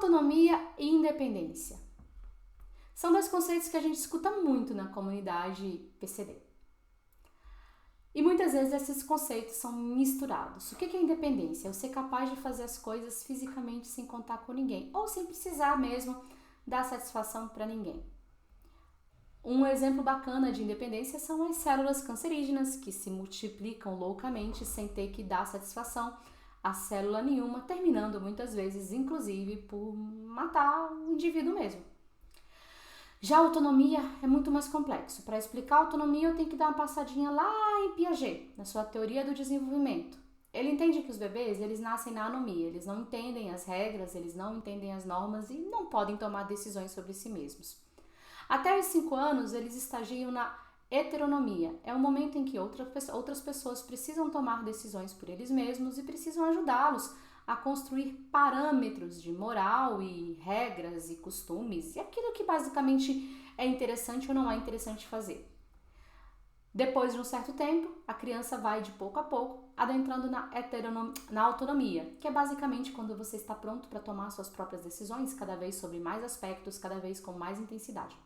Autonomia e independência. São dois conceitos que a gente escuta muito na comunidade PCD. E muitas vezes esses conceitos são misturados. O que é independência? É eu ser capaz de fazer as coisas fisicamente sem contar com ninguém, ou sem precisar mesmo dar satisfação para ninguém. Um exemplo bacana de independência são as células cancerígenas, que se multiplicam loucamente sem ter que dar satisfação a célula nenhuma, terminando muitas vezes, inclusive, por matar o indivíduo mesmo. Já a autonomia é muito mais complexo. Para explicar a autonomia, eu tenho que dar uma passadinha lá em Piaget, na sua teoria do desenvolvimento. Ele entende que os bebês, eles nascem na anomia, eles não entendem as regras, eles não entendem as normas e não podem tomar decisões sobre si mesmos. Até os 5 anos, eles estagiam na heteronomia. É o momento em que outras pessoas precisam tomar decisões por eles mesmos e precisam ajudá-los a construir parâmetros de moral e regras e costumes e aquilo que basicamente é interessante ou não é interessante fazer. Depois de um certo tempo, a criança vai de pouco a pouco adentrando na autonomia, que é basicamente quando você está pronto para tomar suas próprias decisões, cada vez sobre mais aspectos, cada vez com mais intensidade.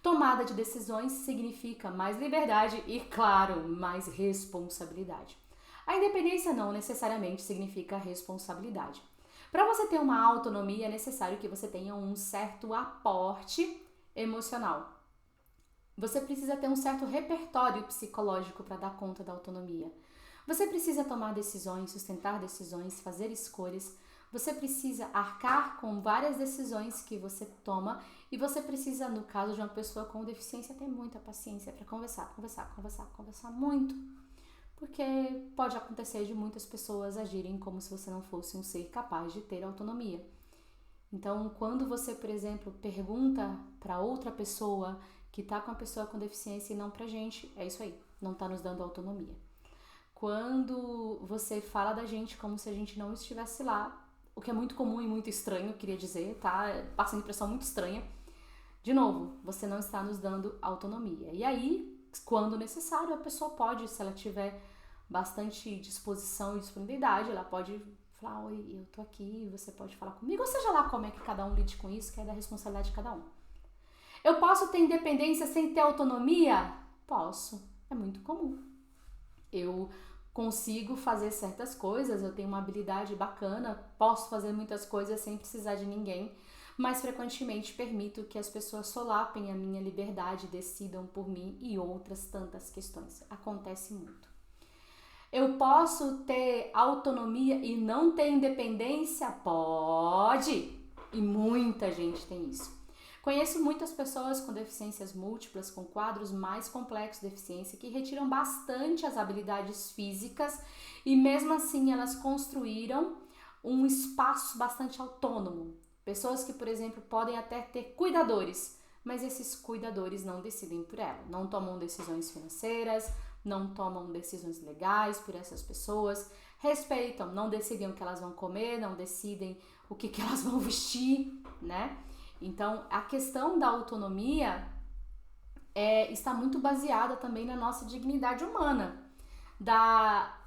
Tomada de decisões significa mais liberdade e, claro, mais responsabilidade. A independência não necessariamente significa responsabilidade. Para você ter uma autonomia, é necessário que você tenha um certo aporte emocional. Você precisa ter um certo repertório psicológico para dar conta da autonomia. Você precisa tomar decisões, sustentar decisões, fazer escolhas. Você precisa arcar com várias decisões que você toma e você precisa, no caso de uma pessoa com deficiência, ter muita paciência para conversar muito. Porque pode acontecer de muitas pessoas agirem como se você não fosse um ser capaz de ter autonomia. Então, quando você, por exemplo, pergunta para outra pessoa que está com a pessoa com deficiência e não pra gente, é isso aí, não está nos dando autonomia. Quando você fala da gente como se a gente não estivesse lá, o que é muito comum e muito estranho, queria dizer, tá? Passa uma impressão muito estranha. De novo, você não está nos dando autonomia. E aí, quando necessário, a pessoa pode, se ela tiver bastante disposição e disponibilidade, ela pode falar, oi, eu tô aqui, você pode falar comigo, ou seja lá como é que cada um lide com isso, que é da responsabilidade de cada um. Eu posso ter independência sem ter autonomia? Posso, é muito comum. Eu consigo fazer certas coisas, eu tenho uma habilidade bacana, posso fazer muitas coisas sem precisar de ninguém, mas frequentemente permito que as pessoas solapem a minha liberdade, decidam por mim e outras tantas questões. Acontece muito. Eu posso ter autonomia e não ter independência? Pode! E muita gente tem isso. Conheço muitas pessoas com deficiências múltiplas, com quadros mais complexos de deficiência, que retiram bastante as habilidades físicas e mesmo assim elas construíram um espaço bastante autônomo. Pessoas que, por exemplo, podem até ter cuidadores, mas esses cuidadores não decidem por ela, não tomam decisões financeiras, não tomam decisões legais por essas pessoas, respeitam, não decidem o que elas vão comer, não decidem o que elas vão vestir, né? Então, a questão da autonomia está muito baseada também na nossa dignidade humana, da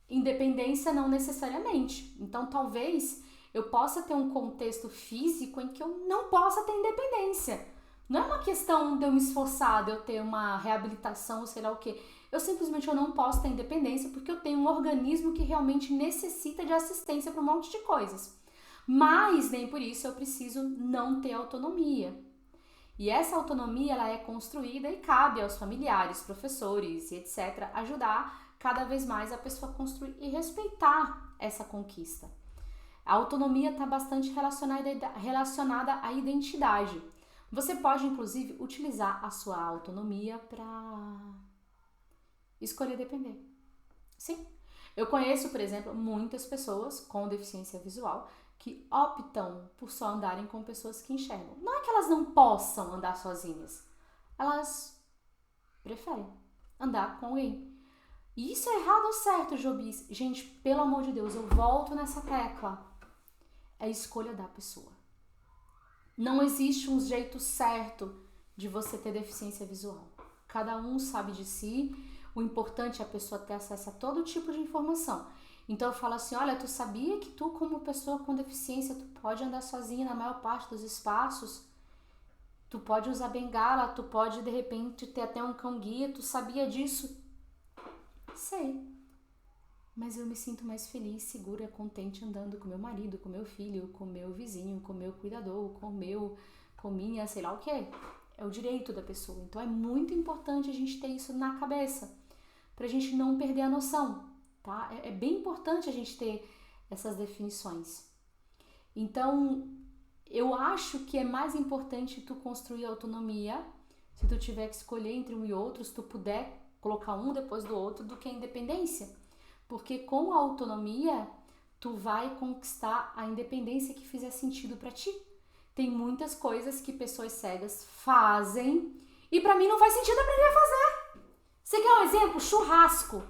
independência não necessariamente. Então, talvez eu possa ter um contexto físico em que eu não possa ter independência. Não é uma questão de eu me esforçar, de eu ter uma reabilitação, sei lá o quê. Eu simplesmente não posso ter independência porque eu tenho um organismo que realmente necessita de assistência para um monte de coisas. Mas nem por isso eu preciso não ter autonomia. E essa autonomia ela é construída e cabe aos familiares, professores e etc. ajudar cada vez mais a pessoa a construir e respeitar essa conquista. A autonomia está bastante relacionada à identidade. Você pode, inclusive, utilizar a sua autonomia para escolher depender. Sim. Eu conheço, por exemplo, muitas pessoas com deficiência visual que optam por só andarem com pessoas que enxergam. Não é que elas não possam andar sozinhas. Elas preferem andar com alguém. E isso é errado ou certo, Jobis? Gente, pelo amor de Deus, eu volto nessa tecla. É a escolha da pessoa. Não existe um jeito certo de você ter deficiência visual. Cada um sabe de si. O importante é a pessoa ter acesso a todo tipo de informação. Então eu falo assim, olha, tu sabia que tu como pessoa com deficiência, tu pode andar sozinha na maior parte dos espaços? Tu pode usar bengala, tu pode de repente ter até um cão-guia, tu sabia disso? Sei, mas eu me sinto mais feliz, segura, contente andando com meu marido, com meu filho, com meu vizinho, com meu cuidador, com minha, sei lá o quê. É o direito da pessoa. Então é muito importante a gente ter isso na cabeça, pra gente não perder a noção, tá? É bem importante a gente ter essas definições. Então, eu acho que é mais importante tu construir autonomia, se tu tiver que escolher entre um e outro, se tu puder colocar um depois do outro, do que a independência. Porque com a autonomia, tu vai conquistar a independência que fizer sentido pra ti. Tem muitas coisas que pessoas cegas fazem e pra mim não faz sentido aprender a fazer. Você quer um exemplo? Churrasco.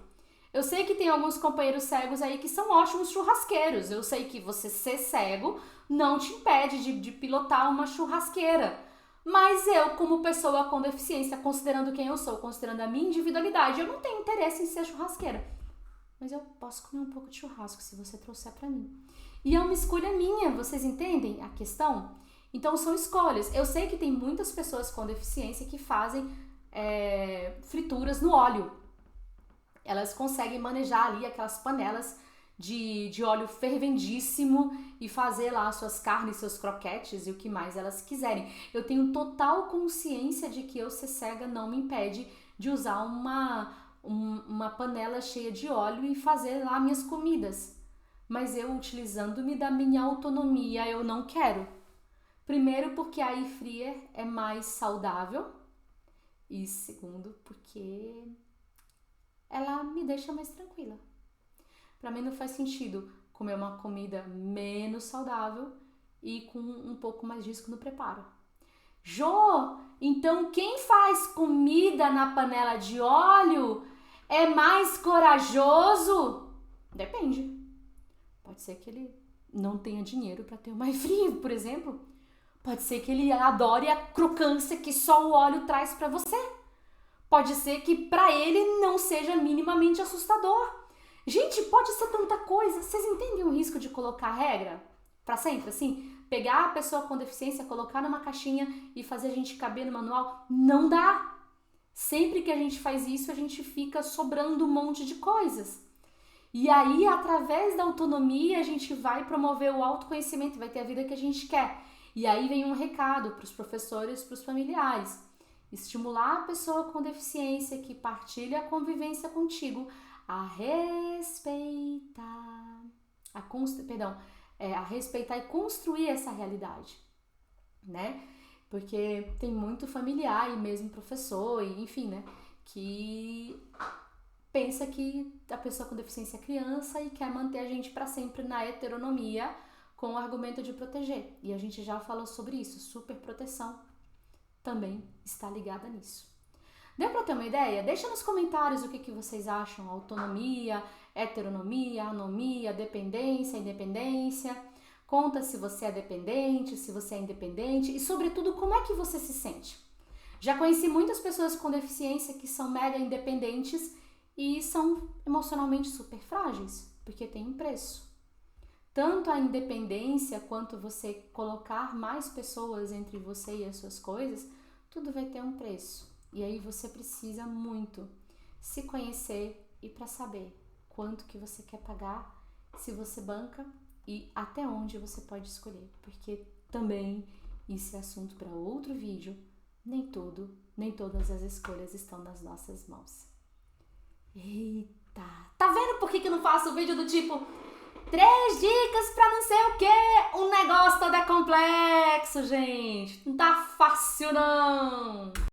Eu sei que tem alguns companheiros cegos aí que são ótimos churrasqueiros. Eu sei que você ser cego não te impede de pilotar uma churrasqueira. Mas eu, como pessoa com deficiência, considerando quem eu sou, considerando a minha individualidade, eu não tenho interesse em ser churrasqueira. Mas eu posso comer um pouco de churrasco se você trouxer pra mim. E é uma escolha minha, vocês entendem a questão? Então são escolhas. Eu sei que tem muitas pessoas com deficiência que fazem frituras no óleo. Elas conseguem manejar ali aquelas panelas de óleo fervendíssimo e fazer lá suas carnes, seus croquetes e o que mais elas quiserem. Eu tenho total consciência de que eu ser cega não me impede de usar uma panela cheia de óleo e fazer lá minhas comidas. Mas eu, utilizando-me da minha autonomia, eu não quero. Primeiro, porque a air fryer é mais saudável. E segundo, porque ela me deixa mais tranquila. Pra mim não faz sentido comer uma comida menos saudável e com um pouco mais de risco no preparo. Jô, então quem faz comida na panela de óleo é mais corajoso? Depende. Pode ser que ele não tenha dinheiro para ter uma air fryer, por exemplo. Pode ser que ele adore a crocância que só o óleo traz para você. Pode ser que para ele não seja minimamente assustador. Gente, pode ser tanta coisa. Vocês entendem o risco de colocar regra para sempre, assim? Pegar a pessoa com deficiência, colocar numa caixinha e fazer a gente caber no manual? Não dá. Sempre que a gente faz isso, a gente fica sobrando um monte de coisas. E aí, através da autonomia, a gente vai promover o autoconhecimento, vai ter a vida que a gente quer. E aí vem um recado para os professores, para os familiares. Estimular a pessoa com deficiência que partilha a convivência contigo a respeitar, a respeitar e construir essa realidade, né? Porque tem muito familiar e mesmo professor, e enfim, né? Que pensa que a pessoa com deficiência é criança e quer manter a gente para sempre na heteronomia com o argumento de proteger. E a gente já falou sobre isso, superproteção também está ligada nisso. Deu para ter uma ideia? Deixa nos comentários o que vocês acham. Autonomia, heteronomia, anomia, dependência, independência. Conta se você é dependente, se você é independente e, sobretudo, como é que você se sente. Já conheci muitas pessoas com deficiência que são mega independentes e são emocionalmente super frágeis, porque tem um preço. Tanto a independência quanto você colocar mais pessoas entre você e as suas coisas, tudo vai ter um preço. E aí você precisa muito se conhecer e para saber quanto que você quer pagar, se você banca e até onde você pode escolher. Porque também isso é assunto para outro vídeo. Nem todas as escolhas estão nas nossas mãos. Eita! Tá vendo por que eu não faço vídeo do tipo 3 dicas pra não sei o que? O negócio todo é complexo, gente. Não tá fácil, não.